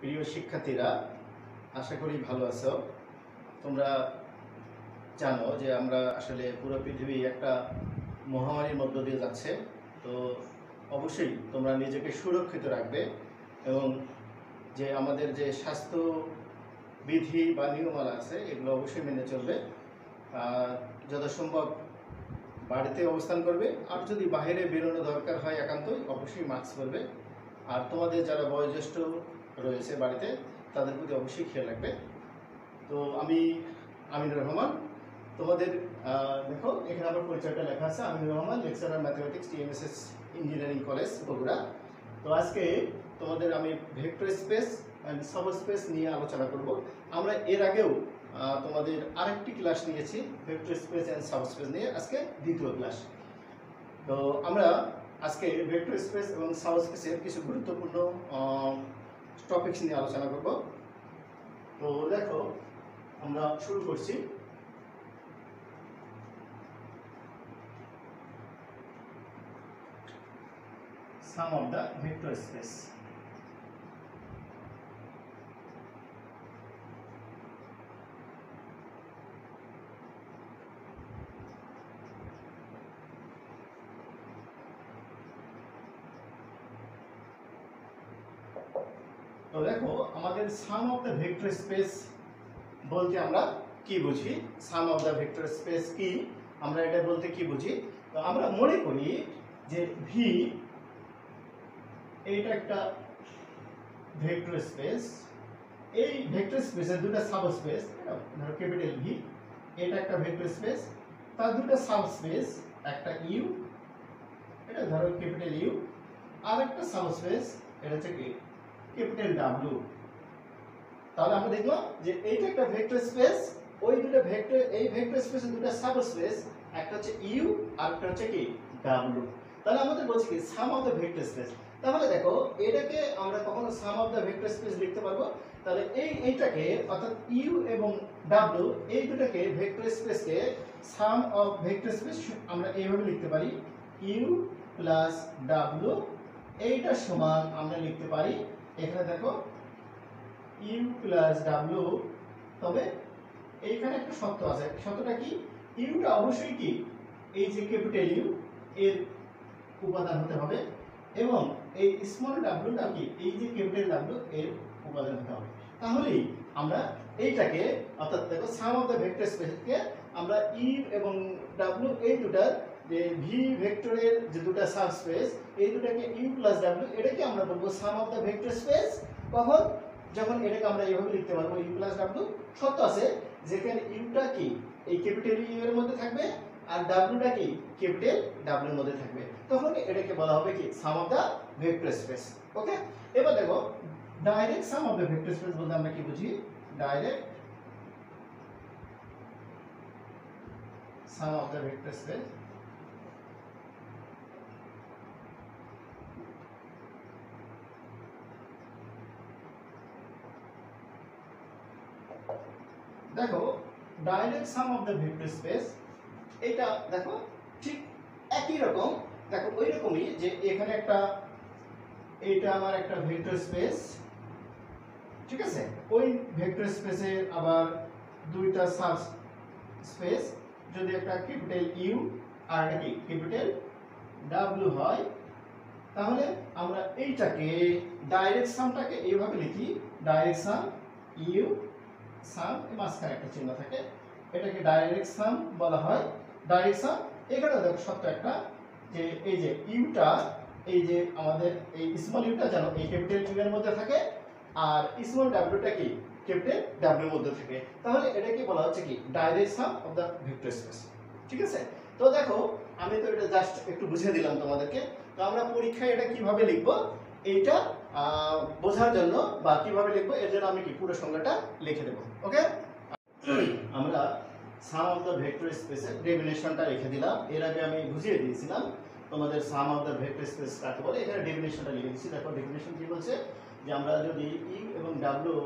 প্রিয় শিক্ষার্থীরা, আশা করি ভালো আছো। তোমরা জানো যে আমরা আসলে পুরো পৃথিবী একটা মহামারীর মধ্য দিয়ে যাচ্ছে। তো অবশ্যই তোমরা নিজেকে সুরক্ষিত রাখবে এবং যে আমাদের যে স্বাস্থ্য বিধি বা নিয়মালা আছে এগুলো অবশ্যই মেনে চলবে। যথাসম্ভব বাড়িতে অবস্থান করবে, আর যদি বাইরে বেরোনো দরকার হয় একান্তই অবশ্যই মাস্ক পরবে। আর তোমাদের যারা বয়োজ্যেষ্ঠ রয়েছে বাড়িতে তাদের প্রতি অবশ্যই খেয়াল রাখবে। তো আমি আমিনুর রহমান, তোমাদের দেখো এখানে আমার পরিচয়টা লেখা আছে, Aminur Rahman, lecturer mathematics, TMSS engineering college Bogura. তো আজকে তোমাদের আমি ভেক্টর স্পেস অ্যান্ড সাবস্পেস নিয়ে আলোচনা করব। আমরা এর আগেও তোমাদের আরেকটি ক্লাস নিয়েছি ভেক্টর স্পেস অ্যান্ড সাবস্পেস নিয়ে, আজকে দ্বিতীয় ক্লাস। তো আমরা আজকে ভেক্টর স্পেস এবং সাবস্পেসের কিছু গুরুত্বপূর্ণ টপিকস নিয়ে আলোচনা করব। তো দেখো আমরা শুরু করছি। সাম অফ দ্য ভেক্টর স্পেস। তো দেখো আমাদের সাম অফ দ্য ভেক্টর স্পেস বলতে আমরা কি বুঝি, সাম অফ দ্য ভেক্টর স্পেস কি, আমরা এটা বলতে কি বুঝি। তো আমরা মনে করি যে ভি এইটা একটা ভেক্টর স্পেস, এই ভেক্টর স্পেসের দুটো সাবস্পেস, ধরো ক্যাপিটাল ভি, এটা একটা ভেক্টর স্পেস, তার দুটো সাবস্পেস, একটা ইউ, এটা ধরো ক্যাপিটাল ইউ, আর একটা সাবস্পেস এটা হচ্ছে কি ক্যাপিটাল ডাব্লিউ। তাহলে আমরা দেখলাম যে এইটা একটা ভেক্টর স্পেস, ওই দুটো ভেক্টর, এই ভেক্টর স্পেসের দুটো সাবস্পেস, একটা হচ্ছে ইউ আর একটা হচ্ছে কি ডাব্লিউ। তাহলে আমাদের বলছে কি sum of the vector space. তাহলে দেখো এটাকে আমরা কখনো সাম অফ দ্য ভেক্টর স্পেস লিখতে পারবো। তাহলে এইটাকে অর্থাৎ ইউ এবং ডাব্লিউ এই দুটোকে ভেক্টর স্পেসকে সাম অফ ভেক্টর স্পেস আমরা এইভাবে লিখতে পারি, ইউ প্লাস ডাব্লিউ এইটা সমান আমরা লিখতে পারি, এখানে দেখো ইউ প্লাস ডাব্লিউ। তবে এইখানে একটা শর্ত আছে, শর্তটা কি, ইউটা অবশ্যই কি এই যে ক্যাপিটাল ইউ এর উপাদান হতে হবে এবং এই স্মল ডাব্লিউটা কি এই যে ক্যাপিটাল ডাব্লিউ এর উপাদান হতে হবে। তাহলেই আমরা এইটাকে অর্থাৎ দেখো সাম অফ দ্য ভেক্টর স্পেসকে আমরা ইউ এবং ডাব্লিউ এই দুটার যে ভি ভেক্টরের যে দুটো সাবস্পেস এই দুটাকে ইউ প্লাস ডাব্লিউ এটাকে আমরা বলবো সাম অফ দ্য ভেক্টর স্পেস। কখন, যখন এটাকে আমরা এইভাবে লিখতে পারবো ইউ প্লাস ডাব্লিউ। শর্ত আছে যেখানে ইউটা কি এই ক্যাপিটাল ইউ এর মধ্যে থাকবে আর ডাব্লিউটা কি ক্যাপিটাল ডাব্লিউ এর মধ্যে থাকবে, তখন এটাকে বলা হবে কি sum of the vector space. Okay, এবার দেখো direct sum of the vector space বলতে আমরা কি বুঝি, direct sum of the vector space দেখো direct sum of the vector space এটা দেখো ঠিক একই রকম, দেখো ওই রকমই যে এখানে একটা, এইটা আমার একটা ভেক্টর স্পেস, ঠিক আছে, ওই ভেক্টর স্পেসে আবার দুইটা সাব স্পেস, যদি একটা ক্যাপিটাল ইউ আর একটা কি ক্যাপিটাল ডাব্লিউ হয়, তাহলে আমরা এইটাকে ডাইরেক্ট সামটাকে এইভাবে লিখি, ডাইরেক্ট সাম ইউ সাম মাঝখানে একটা চিহ্ন থাকে, এটাকে ডাইরেক্ট সাম বলা হয়। ডাইরেক্ট সাম এখানে দেখো সত্য একটা যে এই যে ইউটা, এই যে আমাদের এই স্মল ইউটা যেন এই ক্যাপিটাল ইউ এর মধ্যে থাকে আর স্মল ডাব্লিউটা কি ক্যাপিটাল ডাব্লিউ এর মধ্যে থাকে, তাহলে এটাকে বলা হচ্ছে কি direct sum of the vector space. ঠিক আছে, তো দেখো আমি তো এটা জাস্ট একটু বুঝিয়ে দিলাম তোমাদেরকে। তো আমরা পরীক্ষায় এটা কিভাবে লিখবো এইটা বোঝার জন্য বা কিভাবে লিখবো এর জন্য আমি কি পুরো সংজ্ঞাটা লিখে দেবো। ওকে, আমরা সাম অফ দ্য ভেক্টর স্পেসের ডেফিনেশনটা লিখে দিলাম, এর আগে আমি বুঝিয়ে দিয়েছিলাম তোমাদের সাম অফ দ্য ভেক্টর স্পেস কাকে বলে, এখানে ডেফিনেশনটা লিখে দিচ্ছি। দেখো ডেফিনেশন কি বলছে যে আমরা যদি ইউ এবং ডাব্লিউ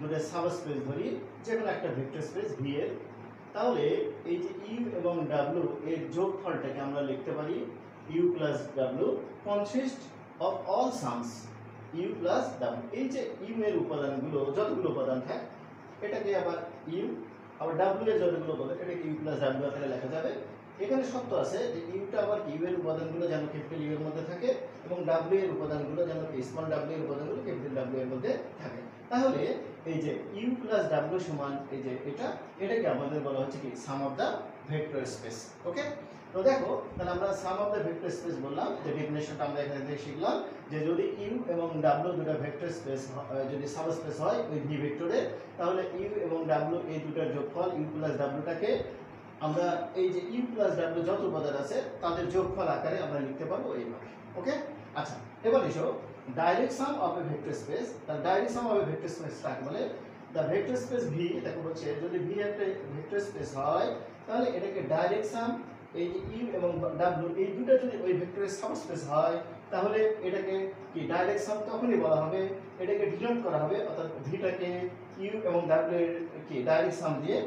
দুটো সাবস্পেস ধরি যে কোনো একটা ভেক্টর স্পেস ভি এর, তাহলে এই যে ইউ এবং ডাব্লিউ এর যোগফলটাকে আমরা লিখতে পারি U plus W consist of all sums U plus W. এই যে ইউ এর উপাদানগুলো যতগুলো উপাদান থাকে এটাকে আবার ইউ, আবার ডাব্লিউ এর যতগুলো উপাদান এটাকে ইউ প্লাস ডাব্লিউ আকারে লেখা যাবে। এখানে শর্ত আছে যে ইউটা আবার ইউ এর উপাদানগুলো যেন ক্যাপিটাল ইউ এর মধ্যে থাকে এবং ডাব্লিউ এর উপাদানগুলো যেন স্মল ডাব্লিউ এর উপাদানগুলো ক্যাপিটাল ডাব্লিউ এর মধ্যে থাকে। তাহলে এই যে ইউ প্লাস ডাব্লিউ সমান এই যে এটাকে আমাদের বলা হচ্ছে কি sum of the vector space. ওকে, তো দেখো তাহলে আমরা সাম অফ দা ভেক্টর স্পেস বললাম, যে ডেফিনেশনটা আমরা এখানে থেকে শিখলাম যে যদি ইউ এবং ডাব্লিউ দুটো ভেক্টর স্পেস যদি সাবস্পেস হয় ওই ভি ভেক্টরে, তাহলে ইউ এবং ডাব্লিউ এই দুটোর যোগফল ইউ প্লাস ডাব্লিউটাকে আমরা এই যে ইউ প্লাস ডাব্লিউ যত উপাদান আছে তাদের যোগফল আকারে আমরা লিখতে পারবো এইভাবে। ওকে, আচ্ছা এবার এসো direct sum of a vector space. তার direct sum of a vector space কাকে বলে? দ্য ভেক্টর স্পেস ভি, দেখো বলছে যদি ভি একটা ভেক্টর স্পেস হয় তাহলে এটাকে ডাইরেক্ট সাম এই যে ইউ এবং ডাব্লিউ এই দুটো যদি ওই ভেক্টরের সাবস্পেস হয় তাহলে এটাকে কি ডাইরেক্ট সাম তখনই বলা হবে, এটাকে ডিনোট করা হবে, অর্থাৎ ভিটাকে ইউ এবং ডাব্লিউ এর কি ডাইরেক্ট সাম দিয়ে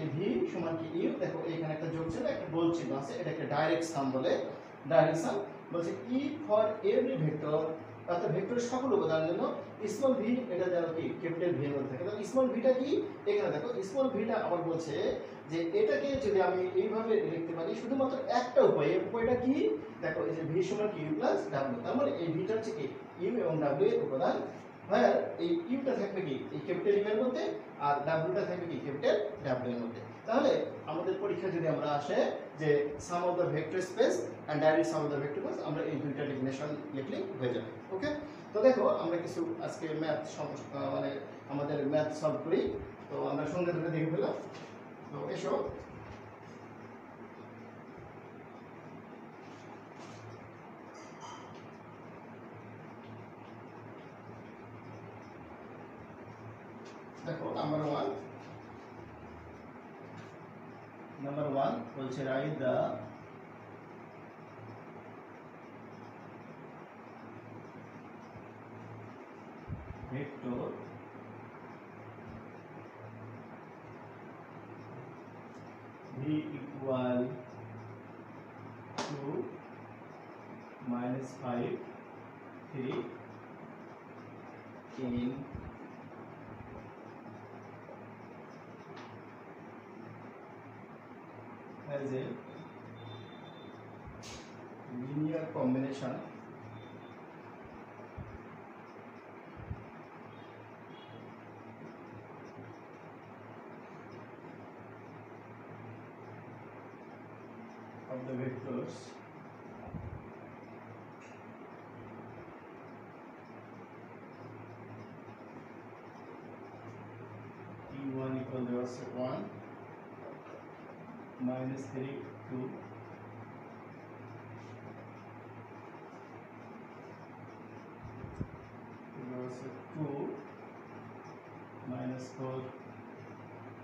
এই ভি সমান কি ইউ, দেখো এখানে একটা যোগ ছিল একটা গোল চিহ্ন আছে, এটাকে ডাইরেক্ট সাম বলে। ডাইরেক্ট সাম বলছে ই ফর এভরি ভেক্টর, অর্থাৎ ভেক্টরের সকল উপাদানের জন্য স্মল ভি এটা যেন কি ক্যাপিটাল ভি এর মধ্যে থাকে। তাহলে স্মল ভিটা কি, এখানে দেখো স্মল ভিটা আবার বলছে যে এটাকে যদি আমি এইভাবে লিখতে পারি শুধুমাত্র একটা উপায়, এই উপায়টা কি দেখো এই যে ভি সমান কি ইউ প্লাস ডাব্লিউ, তার মানে এই ভিটা হচ্ছে কি ইউ এবং ডাব্লিউ এর উপাদান, হ্যাঁ এই ইউটা থাকবে কি এই ক্যাপিটাল ইউ এর মধ্যে আর ডাব্লিউটা থাকবে কি ক্যাপিটাল ডাব্লিউ এর মধ্যে। তাহলে আমাদের পরীক্ষা যদি আমরা আসে যে sum of the vector space and direct sum of the vector space, আমরা এই দুইটা ডেফিনেশন লিখলে হয়ে যাবে। ওকে, তো দেখো আমরা কিছু আজকে ম্যাথ মানে আমাদের ম্যাথ সলভ করি, তো আমরা সঙ্গে ধরে দেখে ফেলাম। তো এসো দেখো নাম্বার ওয়ান বলছে right the vector v equal to -5 3 in as a linear combination of the vectors e1 equal to 1 -3 2 2 -4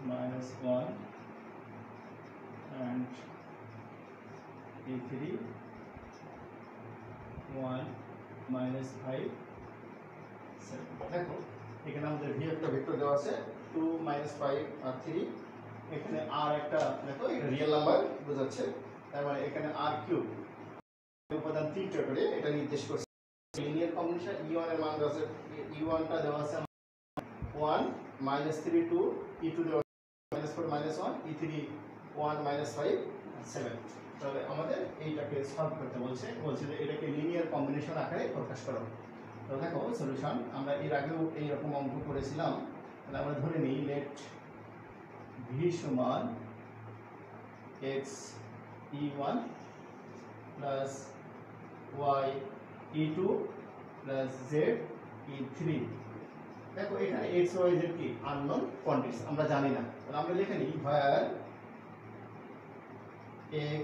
-1 and e3 1 -5 7। দেখো এখানে আমাদের ভি একটা ভেক্টর দেওয়া আছে 2 -5 আর 3, এখানে আর একটা দেখো এটা রিয়েল নাম্বার বোঝাচ্ছে, তার মানে এখানে আর কিউব উপাদান 3টা করে এটা নির্দেশ করছে। লিনিয়ার কম্বিনেশন e1 এর মান দেওয়া আছে, e1 টা দেওয়া আছে 1 -3 2, e2 দেওয়া আছে -4 -1, e3 1 -5 7। তাহলে আমাদের এইটাকে সলভ করতে বলছে যে এটাকে লিনিয়ার কম্বিনেশন আকারে প্রকাশ করো। তো দেখো সলিউশন আমরা এর আগেও এই রকম অঙ্ক করেছিলাম, তাহলে আমরা ধরে নিই লেট v সমান x e1 plus y e2 plus z e3। দেখো এখানে x y z কি আননোন কোয়ান্টিটিস, আমরা জানি না, তাহলে আমরা লিখে নিই where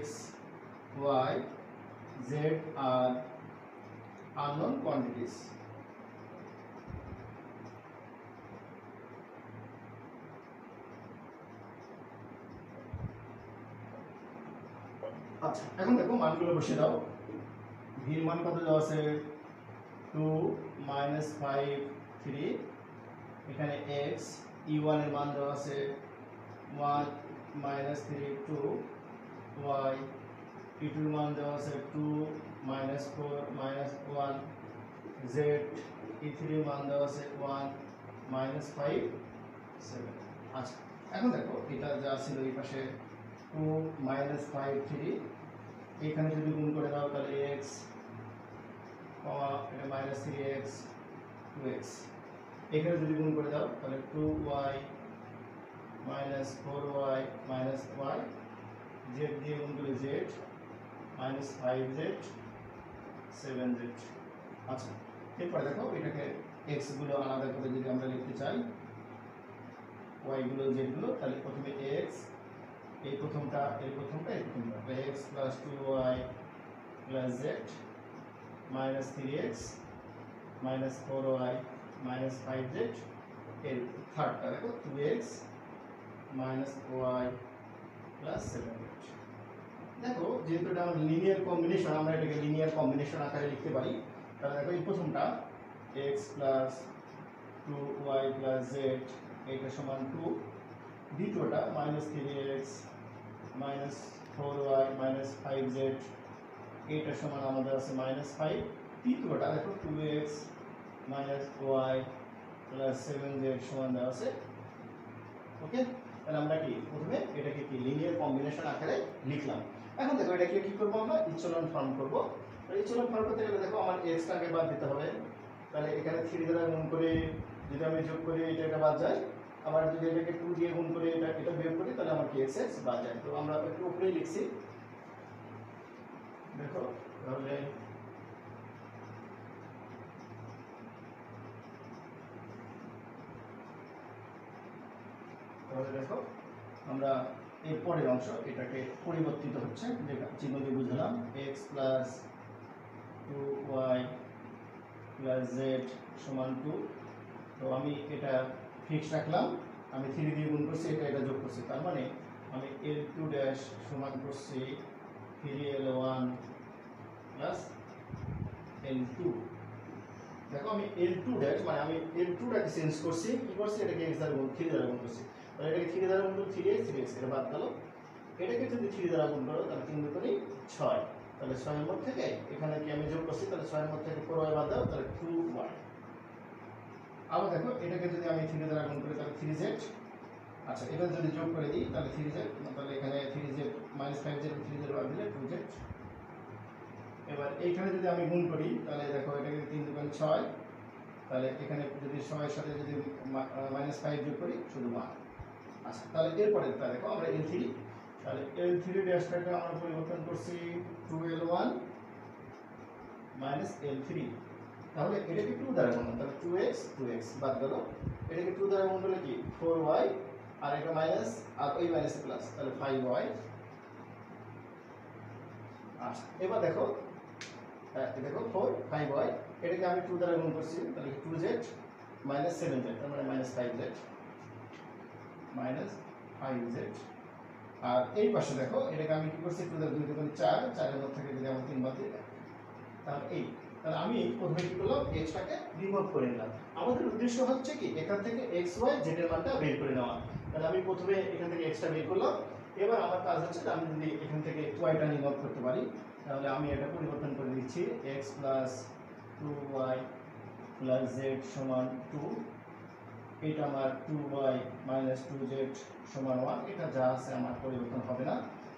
x y z are unknown quantities। আচ্ছা এখন দেখো মানগুলো বসিয়ে দাও। v এর মান কত দেওয়া আছে 2 -5 3, এখানে x e1 এর মান দেওয়া আছে 1 -3 2, y e2 এর মান দেওয়া আছে 2 -4 -1, z E3 এর মান দেওয়া আছে 1 -5 7। আচ্ছা এখন দেখো এটা যা ছিল এই পাশে 2 -5 3, এখানে যদি গুণ করে দাও তাহলে x এটা -3x 2x, এখানে যদি গুণ করে দাও তাহলে 2y -4y y, z দিয়ে গুণ করে z -5z 7z। আচ্ছা এরপরে দেখো এটাকে x গুলো আলাদা করে যদি আমরা লিখতে চাই, y গুলো z গুলো, তাহলে প্রথমে x এই প্রথমটা x + 2y + z -3x -4y -5z, এর থার্ডটা দেখো 2x -y + 7z। দেখো যেহেতু এটা আমার লিনিয়ার কম্বিনেশন, আমরা এটাকে লিনিয়ার কম্বিনেশন আকারে লিখতে পারি। তাহলে দেখো এই প্রথমটা x + 2y + z এটা সমান 2, দ্বিতীয়টা -3x -4y -5z এটা সমান আমাদের আছে -5, তৃতীয়টা দেখো 2x -y + 7z সমান দেওয়া আছে। ওকে, তাহলে আমরা কি প্রথমে এটাকে কি লিনিয়ার কম্বিনেশন আকারে লিখলাম। এখন দেখো এটাকে কি করব, আমরা ইচেলন ফর্ম করব। ইচেলন ফর্ম করতে গেলে দেখো আমার x টাকে বাদ দিতে হবে, তাহলে এখানে 3 দ্বারা গুণ করে যদি আমি যোগ করি এটা বাদ যায়, আবার যদি এটাকে 2 দিয়ে গুণ করে এটা বিয়োগ করি তাহলে আমার কি x বাদ যায়। তো আমরা একটু উপরেই লিখছি দেখো, তাহলে দেখো আমরা এর পরের অংশ এটাকে পরিবর্তিত হচ্ছে, যেটা চিহ্ন দিয়ে বুঝলাম x + 2y + z সমান 2। তো আমি এটা ফিক্স রাখলাম, আমি 3 দিয়ে গুণ করছি, এটা যোগ করছি, তার মানে আমি L2' সমান করছি 3L1 + L2। দেখো আমি L2' মানে আমি L2টাকে চেঞ্জ করছি, কি করছি এটাকে x দ্বারা গুণ 3 দ্বারা গুণ করছি, তাহলে এটাকে 3 দ্বারা গুণ করলে 3x এটা বাদ গেল, এটাকে যদি 3 দ্বারা গুণ করো তাহলে 3 দুগুণে 6, তাহলে 6 এর মধ্যে থেকে এখানে কি আমি যোগ করছি, তাহলে 6 এর মধ্যে থেকে 4y বাদ দাও তাহলে 2y। আবার দেখো এটাকে যদি আমি 3 দ্বারা গুণ করি তাহলে 3z। আচ্ছা এটা যদি যোগ করে দিই তাহলে 3z, তাহলে এখানে 3z -5z 3z বাদ দিলে 2z। এবার এইখানে যদি আমি গুণ করি তাহলে দেখো এটাকে 3 দুগুণে 6, তাহলে এখানে যদি 6 এর সাথে যদি -5 যোগ করি শুধু 1। আচ্ছা তাহলে এরপরে দেখো আমরা L3, তাহলে L3' আমরা পরিবর্তন করছি 2L1 -L3, তাহলে এটাকে 2 দ্বারা গুণ, তাহলে 2x বাদ গেল, এটাকে 2 দ্বারা গুণ করলে কি 4y, আর এটা মাইনাস আর ওই মাইনাস প্লাস, তাহলে 5y। আচ্ছা এবার দেখো দেখো 4 5y, এটাকে আমি 2 দ্বারা গুণ করছি, তাহলে 2z -7z, তার মানে -5z -5z। আর এই পাশে দেখো এটাকে আমি কি করছি 2 দ্বারা 2 দুগুণ 4, 4 এর মধ্যে থেকে যদি আমরা 3 বাদ দিই তাহলে এই, তাহলে আমি প্রথমে কি করলাম x টাকে রিমুভ করে নিলাম। আমাদের উদ্দেশ্য হচ্ছে কি এখান থেকে x y z এর মানটা বের করে নেওয়া, তাহলে আমি প্রথমে এখান থেকে x টা বের করলাম, এবার আমার কাজ হচ্ছে আমি যদি এখান থেকে y টা রিমুভ করতে পারি তাহলে আমি এটা পরিবর্তন করে দিচ্ছি x + 2y + z সমান 2, এটা আমার 2y - 2z সমান 1, এটা যা আছে আমার পরিবর্তন হবে না।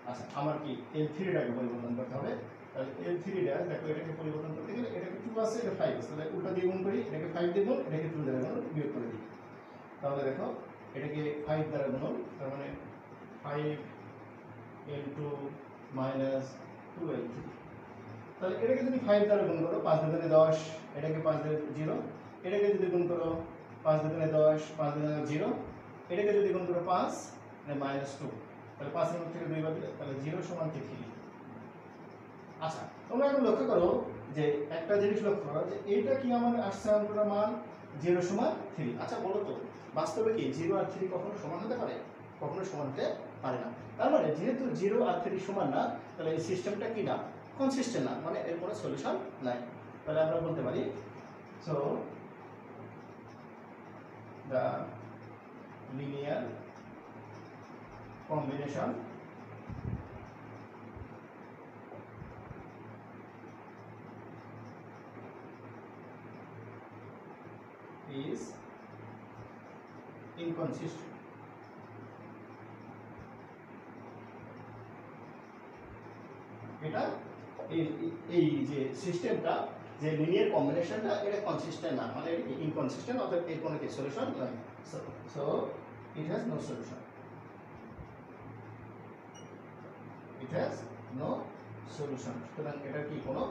আচ্ছা আমার কি L3 টাকে পরিবর্তন করতে হবে, তাহলে L3' দেখো এটাকে পরিবর্তন করতে গেলে এটাকে 2 আছে এটা 5 আছে, তাহলে উল্টা দিয়ে গুণ করি, এটাকে 5 দিয়ে গুণ, এটাকে 2 দ্বারা গুণ বিয়োগ করে দিই, তাহলে দেখো এটাকে 5 দ্বারা গুণ, তার মানে 5L2 - 2L3। তাহলে এটাকে যদি 5 দ্বারা গুণ করো 5 দুগুণে 10, এটাকে 5 দিয়ে 0, এটাকে যদি গুণ করো 5 দুগুণে 10, 5 দুগুণে 0, এটাকে যদি গুণ করো 5 মানে -2, তাহলে 5 এর মধ্যে থেকে 2 বাদ দিলে তাহলে 0 সমান 3। আচ্ছা তোমরা এখন লক্ষ্য করো যে একটা জিনিস লক্ষ্য করো যে এইটা কি আমাদের আসছে অঙ্কটার মান 0 সমান 3। আচ্ছা বলো তো বাস্তবে কি 0 আর 3 কখনো সমান হতে পারে? কখনো সমান হতে পারে না। তার মানে যেহেতু 0 আর 3 সমান না, তাহলে এই সিস্টেমটা কি না, কনসিস্টেন্ট না, মানে এর কোনো সলিউশন নাই। তাহলে আমরা বলতে পারি so the linear combination inconsistent. এটা এই যে সিস্টেমটা, যে লিনিয়ার কম্বিনেশনটা, এটা কনসিস্টেন্ট না, মানে এটা ইনকনসিস্টেন্ট, অর্থাৎ এর কোনো কি সলিউশন নাই। So it has no solution, it has no solution. সুতরাং এটার কি কোনো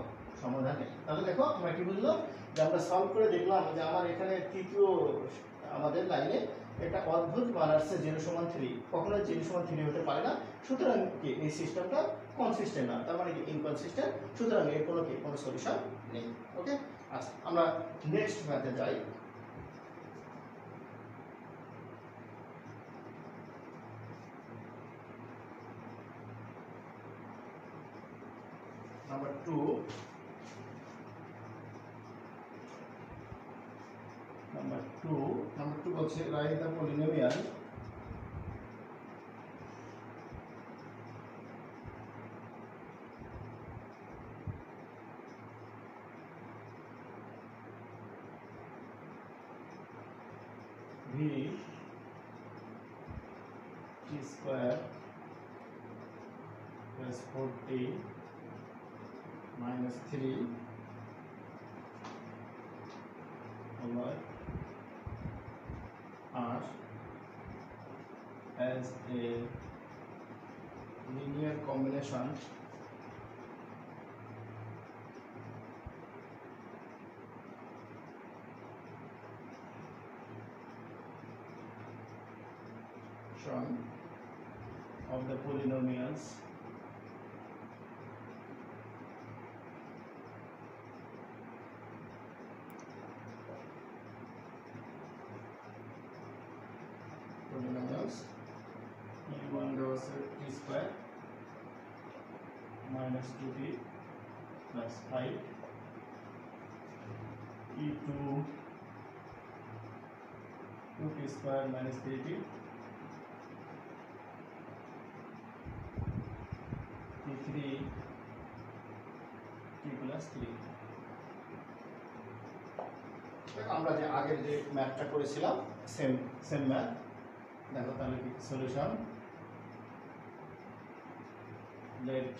সমাধান নেই। তাহলে দেখো আমরা কি বুঝলাম, যে আমরা সলভ করে দেখলাম যে আমার এখানে তৃতীয় আমাদের লাইনে একটা অদ্ভুত মান আসছে 0 = 3, কখনো 0 = 3 হতে পারে না। সুতরাং কি এই সিস্টেমটা কনসিস্টেন্ট না, তার মানে কি ইনকনসিস্টেন্ট। সুতরাং এর কোনো সলিউশন নেই। ওকে, আচ্ছা আমরা নেক্সট ম্যাথে যাই। নাম্বার 2, বলছে write the polynomial v t square plus 4t minus 3 over r as a linear combination of the polynomials e1 goes t square minus 2t plus 5, e2 2t square minus 3t, e3 t plus 3। আমরা যে আগের যে ম্যাথটা করেছিলাম same math. দেখো তাহলে কি solution, let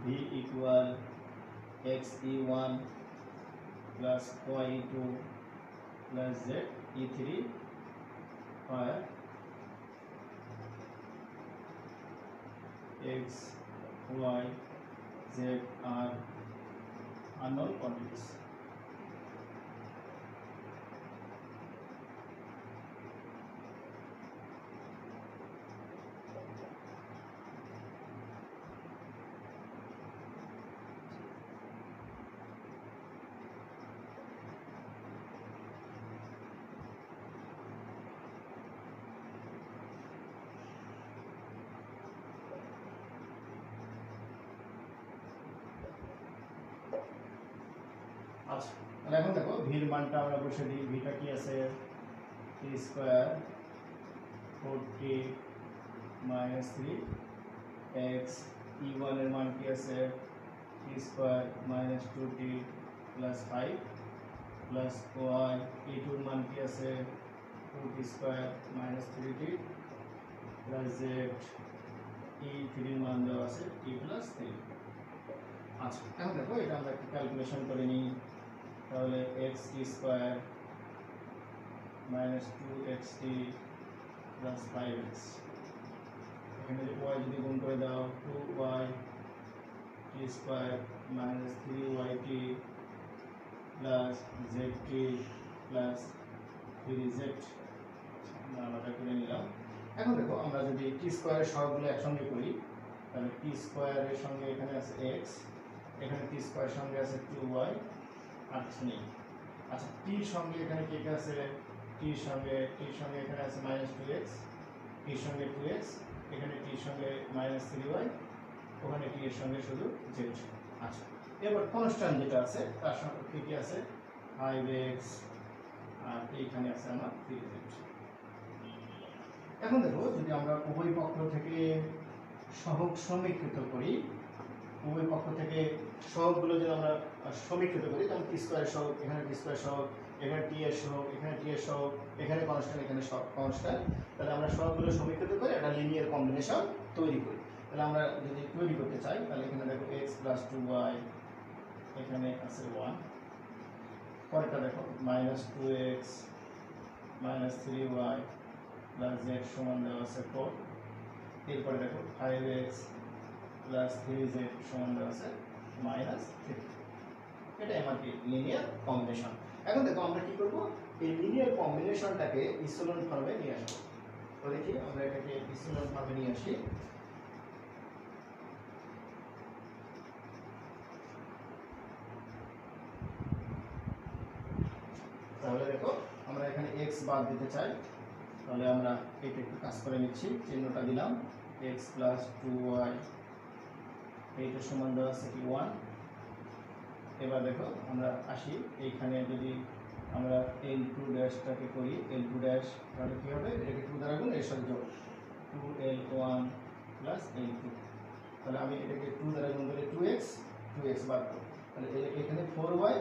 v equal x e1 plus y e2 plus z e3, where x y z are unknown quantities। আচ্ছা তাহলে এখন দেখো ভির মানটা আমরা বসে দিই। ভিটা কি আছে, t square 4t minus 3, x e1 এর মান কি আছে t square minus 2t plus 5 plus y e2 এর মান কি আছে 2t square minus 3t plus z e3 এর মান দেওয়া আছে t plus 3। আচ্ছা এখন দেখো এটা আমরা একটু ক্যালকুলেশন করে নিই। তাহলে x t square minus 2xt plus 5x, এখানে যে y যদি গুণ করে দাও 2y t square minus 3yt plus zt plus 3z আমরা করে নিলাম। এখন দেখো আমরা যদি t স্কয়ারের সহগগুলো একসঙ্গে করি, তাহলে t স্কয়ারের সঙ্গে এখানে আছে x, এখানে t স্কয়ারের সঙ্গে আছে 2y আর কিছু নেই। আচ্ছা t এর সঙ্গে এখানে কি আছে, t এর সঙ্গে এখানে আছে -2x, t এর সঙ্গে 2x, এখানে t এর সঙ্গে -3y, ওখানে t এর সঙ্গে শুধু z। আচ্ছা এবার কনস্ট্যান্ট যেটা আছে তার সঙ্গে কি কি আছে 5x, আর এইখানে আছে আমার 3z। এখন দেখো যদি আমরা উভয় পক্ষ থেকে সহগ সমীকৃত করি, উভয় পক্ষ থেকে সহগগুলো যদি আমরা সমীকৃত করি, তখন t স্কয়ার সহগ, এখানে t স্কয়ার সহগ, এখানে টি এর সহগ, এখানে টি এর সহগ, এখানে কনস্ট্যান্ট, এখানে সব কনস্ট্যান্ট। তাহলে আমরা সবগুলো সমীকৃত করে একটা লিনিয়ার কম্বিনেশন তৈরি করি। তাহলে আমরা যদি তৈরি করতে চাই তাহলে এখানে দেখো x + 2y, এখানে আছে 1, পরেরটা দেখো -2x - 3y + z সমান দেওয়া আছে 4, এরপরে দেখো 5x + 3z সমান দেওয়া আছে -3। এটাই আমার কি লিনিয়ার কম্বিনেশন। এখন দেখো আমরা কি করব, এই লিনিয়ার কম্বিনেশনটাকে ইসোলন ফর্মে নিয়ে আসবো। তো দেখি আমরা এটাকে ইসোলন ফর্মে নিয়ে আসি। তাহলে দেখো আমরা এখানে x বাদ দিতে চাই, তাহলে আমরা এটা একটু কাজ করে নিচ্ছি, চিহ্নটা দিলাম x + 2y, এইটা সমান দেওয়া আছে কি 1। এবার দেখো আমরা আসি এইখানে, যদি আমরা L2 ড্যাশটাকে করি L2 ড্যাশ, তাহলে কি হবে, এটাকে 2 দ্বারা গুণ, এর সাথে যোগ 2L1 + L2। তাহলে আমি এটাকে 2 দ্বারা গুণ করলে 2x বাদ করব, তাহলে এখানে 4y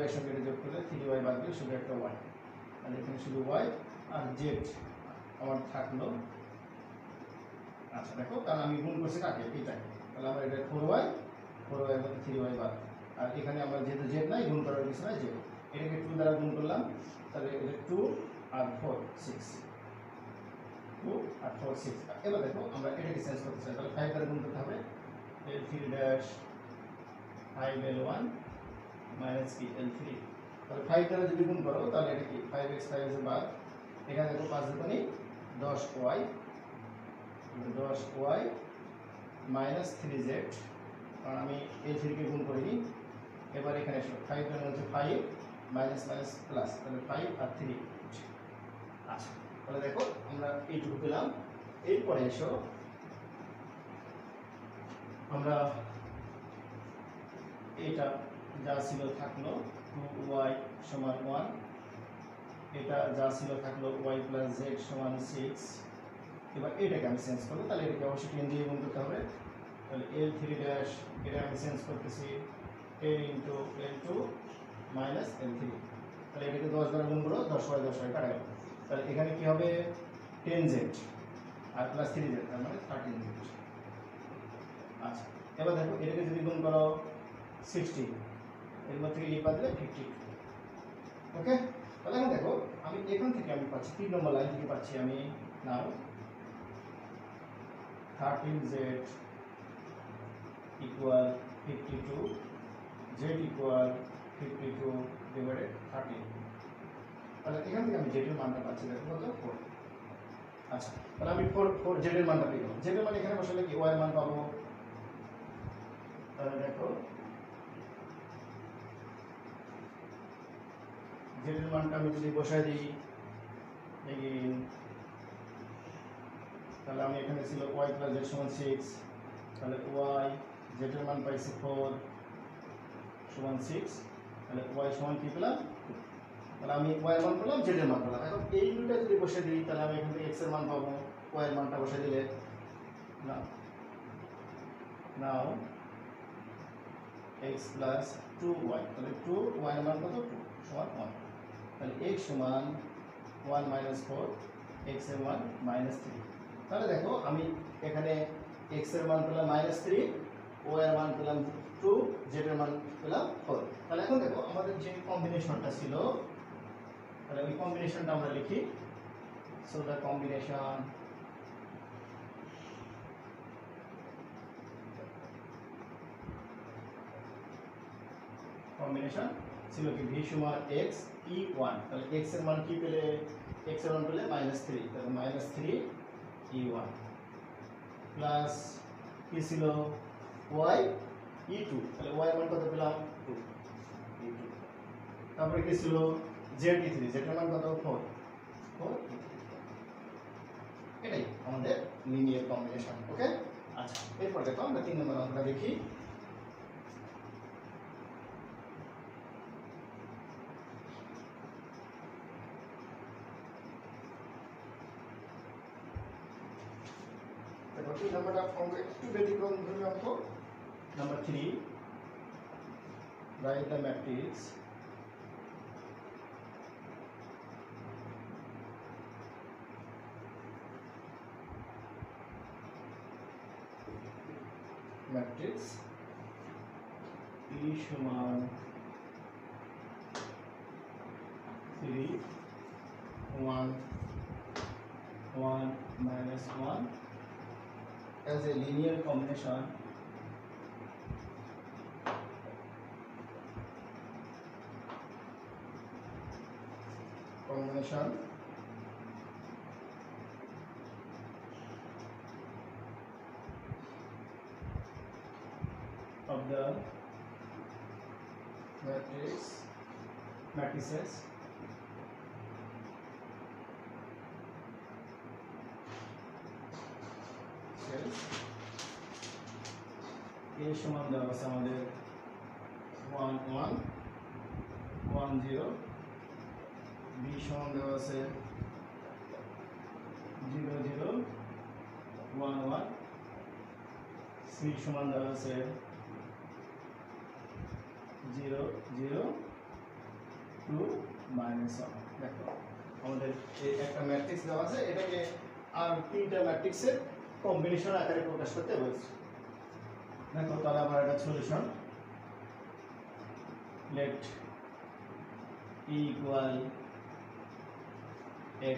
এর সঙ্গে এটা যোগ করলে 3y বাদ দিলে শুধু একটা y, তাহলে এখানে শুধু y আর z আমার থাকলো। আচ্ছা দেখো, কারণ আমি গুণ করছি কাকে, এটাকে, তাহলে আমরা এটা 4y এর মধ্যে 3y বাদ, আর এখানে আমরা যেহেতু z নাই, গুণ করার কিছু নাই, z, এটাকে 2 দ্বারা গুণ করলাম, তাহলে এটা 2 আর 4 6, 2 আর 4 6। এবার দেখো আমরা এটাকে চেঞ্জ করতে চাই, তাহলে 5 দ্বারা গুণ করতে হবে, L3 ড্যাশ 5L1 মাইনাস কি L3, তাহলে 5 দ্বারা যদি গুণ করো তাহলে এটা কি 5x 5 এর বাদ, এখানে দেখো 5 দুগুণে 10y মাইনাস 3z, কারণ আমি L3 কে গুণ করিনি। এবার এখানে এসো, 5 এর মধ্যে 5 মাইনাস মাইনাস প্লাস, তাহলে 5 আর 3। আচ্ছা, তাহলে দেখো আমরা এইটুকু পেলাম। এরপরে এসো আমরা এটা যা ছিল থাকলো 2y সমান 1, এটা যা ছিল থাকলো y + z সমান 6। এবার এটাকে আমি চেঞ্জ করবো, তাহলে এটাকে অবশ্যই 10 দিয়ে গুণ করতে হবে, তাহলে L3 ড্যাশ, এটা আমি চেঞ্জ করতেছি 10 × L2 মাইনাস L3, তাহলে এটাকে 10 দ্বারা গুণ করো, 10y কাটা গেল, তাহলে এখানে কি হবে 10z আর প্লাস 3z, তার মানে 13z। আচ্ছা, এবার দেখো এটাকে যদি গুণ করো 60, এর মধ্যে থেকে বাদ দিলে 50। ওকে, তাহলে এখন দেখো আমি এখান থেকে আমি পাচ্ছি 3 নম্বর লাইন থেকে পাচ্ছি আমি নাও 13z equal 52, z equal 52/13। তাহলে এখান থেকে আমি z এর মানটা পাচ্ছি, দেখো কত 4। আচ্ছা, তাহলে আমি 4 z এর মানটা পেলাম। z এর মান এখানে বসালে কি y এর মান পাবো, তাহলে দেখো z এর মানটা আমি যদি বসাই দিই এগেইন, তাহলে আমি এখানে ছিল y + z সমান 6, তাহলে y z এর মান পাইছি 4 সমান 6, তাহলে y সমান কি পেলাম, তাহলে আমি y এর মান পেলাম, z এর মান পেলাম। এখন এই দুটো যদি বসে দিই তাহলে আমি এখান থেকে x এর মান পাবো, y এর মানটা বসে দিলে নাও x + 2y, তাহলে 2y এর মান কত, 2 সমান 1, তাহলে x সমান 1 - 4, x এর মান -3। তাহলে দেখো আমি এখানে x এর মান পেলাম -3, y এর মান পেলাম 2, z এর মান পেলাম 4। তাহলে এখন দেখো আমাদের যে কম্বিনেশনটা ছিল, তাহলে ওই কম্বিনেশনটা আমরা লিখি। সো দ্য কম্বিনেশন ছিল কি v সমান x e1, তাহলে x এর মান কি পেলে, x এর মান পেলে -3, তাহলে -3 e1 প্লাস কি ছিল y e2, তাহলে y এর মান কত পেলাম 2 e2, তারপরে কি ছিল z e3, z এর মান কত 4 e3। এটাই আমাদের লিনিয়ার কম্বিনেশন। ওকে, আচ্ছা, এরপর দেখো আমরা 3 নম্বর অঙ্কটা দেখি। দেখো 3 নম্বরটা অঙ্ক একটু ব্যতিক্রম ধর্মী অঙ্ক। Number 3, write the matrix matrix E সমান 3 1 1 minus 1 as a linear combination of the matrices A সমান দেওয়া আছে আমাদের 1 1 1 0, B সমান দেওয়া আছে 0 0 1 1, C সমান দেওয়া আছে 0 0 2 minus 1। দেখো আমাদের এই একটা ম্যাট্রিক্স দেওয়া আছে, এটাকে আর তিনটা ম্যাট্রিক্সের কম্বিনেশন আকারে প্রকাশ করতে বলছি। দেখো তাহলে আমার একটা solution, let E equal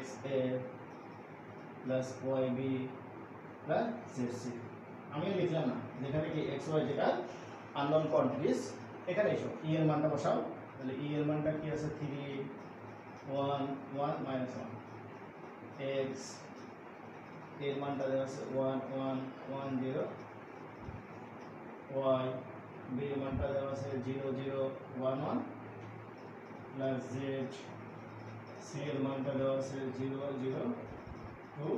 XA plus YB plus ZC। আমি লিখলাম না, যেখানে কি XY যেটা আননোন কোয়ান্টিটিস, এখানে এসো E এর মানটা বসাও। তাহলে E এর মানটা কি আছে 3 1 1 minus 1, X এর মানটা দেওয়া আছে 1 1 1 0, Y B এর মানটা দেওয়া আছে 0 0 1 1 প্লাস Z C এর মানটা দেওয়া আছে 0 0 2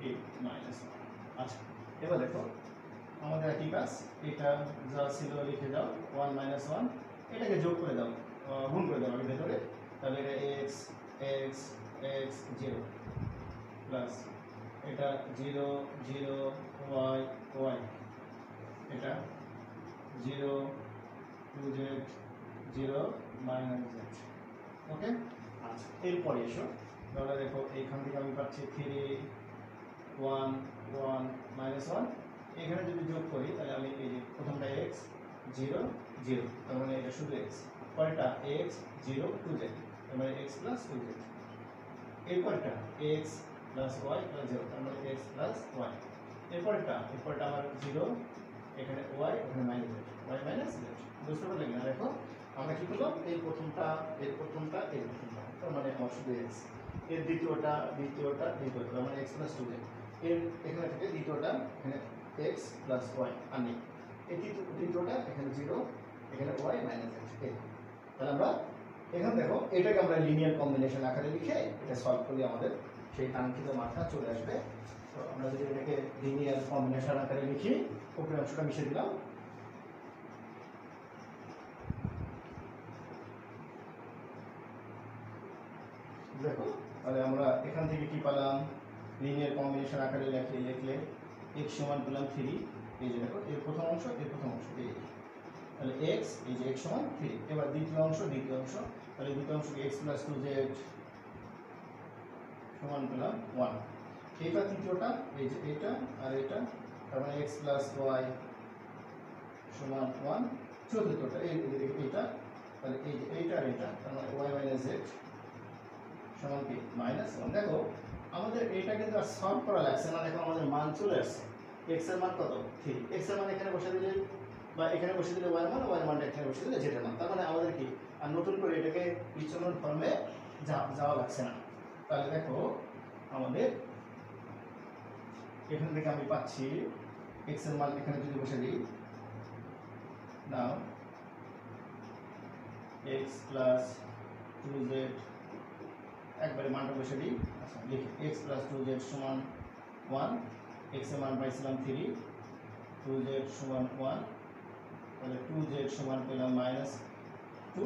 8 minus 1। আচ্ছা এবার দেখো আমাদের একই কাজ, এটা যা ছিল লিখে দাও 1 minus 1, এটাকে যোগ করে দাও, গুণ করে দাও এর ভেতরে। তাহলে এটা x x x 0 প্লাস এটা 0 0 y y, এটা 0 2z 0 minus z। ওকে, আচ্ছা এরপরে এসো, তাহলে দেখো এইখান থেকে আমি পাচ্ছি 3 1 1 minus 1, এখানে যদি যোগ করি তাহলে আমি এই যে প্রথমটা x 0 0, তার মানে এটা শুধু x, পরেরটা x 0 2z, তার মানে x plus 2z, এরপরটা x plus y plus 0, তার মানে x plus y, এরপরটা আমার 0, এখানে y, এখানে minus z, y minus z। বুঝতে পারলে না? দেখো আমরা কি করলাম, এই প্রথমটা এর প্রথমটা এর প্রথমটা, তার মানে আমার শুধু x, এর দ্বিতীয়টা তার মানে x plus 2z, এর এখানে থেকে দ্বিতীয়টা এখানে x plus y আর নেই, এই দ্বিতীয়টা এখানে 0, এখানে y minus z। তাহলে আমরা এখানে দেখো এটাকে আমরা লিনিয়ার কম্বিনেশন আকারে লিখে এটা সলভ করলে আমাদের সেই কাঙ্ক্ষিত মানটা চলে আসবে। তো আমরা যদি এটাকে লিনিয়ার কম্বিনেশন আকারে লিখি, উপরের অংশটা মিশিয়ে দিলাম, দেখো তাহলে আমরা এখান থেকে কি পেলাম, লিনিয়ার কম্বিনেশন আকারে লিখলে x সমান পেলাম 3, এই যে দেখো এর প্রথম অংশ এই, তাহলে x এই যে x সমান 3। এবার দ্বিতীয় অংশ, তাহলে দ্বিতীয় অংশকে x plus 2z সমান পেলাম 1, এইটা তৃতীয়টা এই যে এটা আর এটা, তার মানে x plus y সমান 1, চতুর্থটা এইটা, তাহলে এই যে এইটা আর এটা, তার মানে y minus z সমান কি -1। দেখো আমাদের এটা কিন্তু আর সলভ করা লাগছে না, দেখো আমাদের মান চলে আসছে, x এর মান কত 3, x এর মান এখানে বসে দিলে বা এখানে বসে দিলে y এর মান, y এর মানটা এখানে বসে দিলে z এর মান, তার মানে আমাদের কি আর নতুন করে এটাকে বিচ্ছন্ন ফর্মে যাওয়া লাগছে না। তাহলে দেখো আমাদের এখান থেকে আমি পাচ্ছি x এর মান এখানে যদি বসে দিই, নাও x plus 2z, একবারে মানটা বসে দিই, আচ্ছা লিখি x plus 2z সমান 1, x এর মান পাইছিলাম 3, 2z সমান 1, তাহলে 2z সমান পেলাম -2,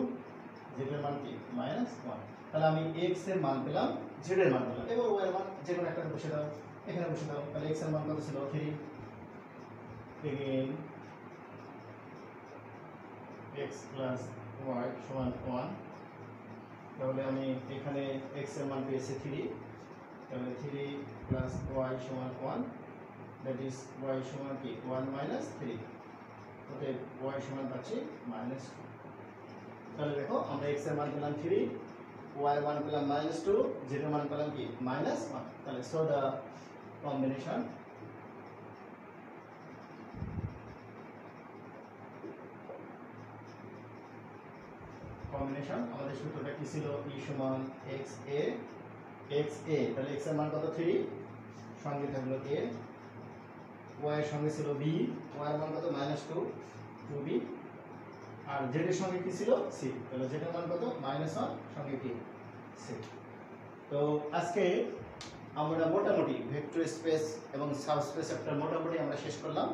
z এর মান কি -1। তাহলে আমি x এর মান পেলাম, z এর মান পেলাম, এবার y এর মান যে কোনো একটা বসে দাও, এখানে বসে দাও। তাহলে x এর মান কত ছিল 3, again x plus y সমান 1, তাহলে আমি এখানে x এর মান পেয়েছি 3, তাহলে 3 plus y সমান 1, দ্যাট ইজ y সমান কি 1 মাইনাস 3, অতএব y সমান পাচ্ছি -2। তাহলে দেখো আমরা x এর মান পেলাম 3, y এর মান পেলাম -2, z এর মান পেলাম কি -1। তাহলে সো দ্য কম্বিনেশন আমাদের সূত্রটা কি ছিল, e সমান xa, তাহলে x এর মান কত 3, সঙ্গে থাকলো a, y এর সঙ্গে ছিল b, y এর মান কত -2b, আর z এর সঙ্গে কি ছিল c, তাহলে z এর মান কত -1, সঙ্গে কি c। তো আজকে আমরা মোটামুটি ভেক্টর স্পেস এবং সাবস্পেস একটা মোটামুটি আমরা শেষ করলাম।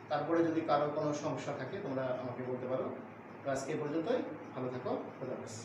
তারপরে যদি কারো কোনো সমস্যা থাকে তোমরা আমাকে বলতে পারো। তো আজকে এই পর্যন্তই, ভালো থাকো, খোদা হাফেজ।